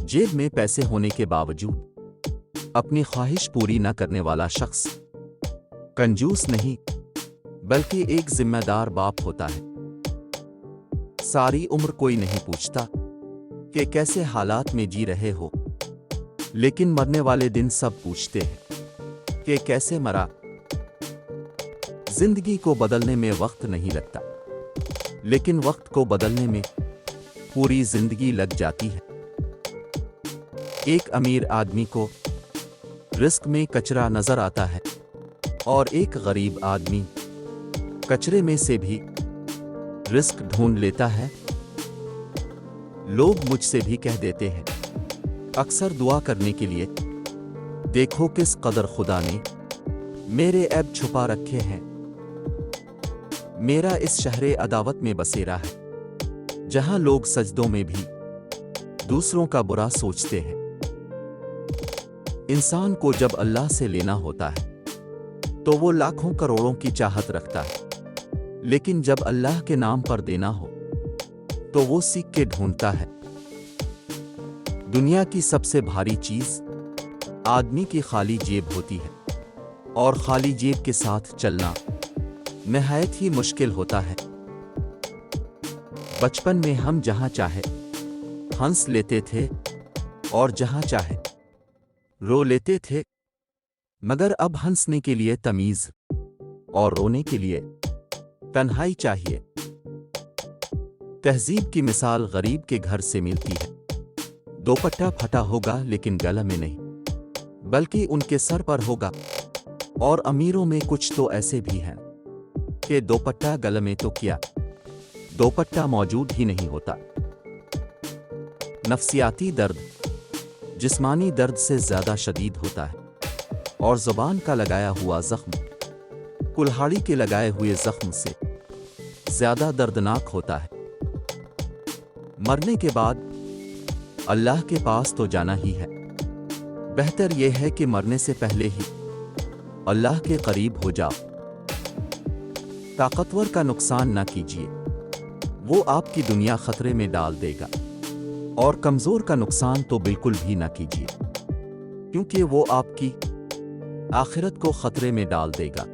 जेब में पैसे होने के बावजूद अपनी ख्वाहिश पूरी न करने वाला शख्स कंजूस नहीं बल्कि एक जिम्मेदार बाप होता है। सारी उम्र कोई नहीं पूछता कि कैसे हालात में जी रहे हो, लेकिन मरने वाले दिन सब पूछते हैं कि कैसे मरा। जिंदगी को बदलने में वक्त नहीं लगता, लेकिन वक्त को बदलने में पूरी जिंदगी लग जाती है। एक अमीर आदमी को रिस्क में कचरा नजर आता है और एक गरीब आदमी कचरे में से भी रिस्क ढूंढ लेता है। लोग मुझसे भी कह देते हैं अक्सर दुआ करने के लिए, देखो किस कदर खुदा ने मेरे ऐब छुपा रखे हैं। मेरा इस शहरे अदावत में बसेरा है, जहां लोग सजदों में भी दूसरों का बुरा सोचते हैं। इंसान को जब अल्लाह से लेना होता है तो वो लाखों करोड़ों की चाहत रखता है, लेकिन जब अल्लाह के नाम पर देना हो तो वो सीख के ढूंढता है। दुनिया की सबसे भारी चीज आदमी की खाली जेब होती है, और खाली जेब के साथ चलना निहायत ही मुश्किल होता है। बचपन में हम जहां चाहे हंस लेते थे और जहां चाहे रो लेते थे, मगर अब हंसने के लिए तमीज और रोने के लिए तन्हाई चाहिए। तहजीब की मिसाल गरीब के घर से मिलती है। दोपट्टा फटा होगा लेकिन गला में नहीं, बल्कि उनके सर पर होगा। और अमीरों में कुछ तो ऐसे भी हैं कि दोपट्टा गले में तो क्या, दोपट्टा मौजूद ही नहीं होता। नफ्सियाती दर्द जिस्मानी दर्द से ज्यादा शदीद होता है, और जुबान का लगाया हुआ जख्म कुल्हाड़ी के लगाए हुए जख्म से ज्यादा दर्दनाक होता है। मरने के बाद अल्लाह के पास तो जाना ही है। बेहतर यह है कि मरने से पहले ही अल्लाह के करीब हो जाओ। ताकतवर का नुकसान ना कीजिए, वो आपकी दुनिया खतरे में डाल देगा। और कमजोर का नुकसान तो बिल्कुल भी ना कीजिए, क्योंकि वो आपकी आखिरत को खतरे में डाल देगा।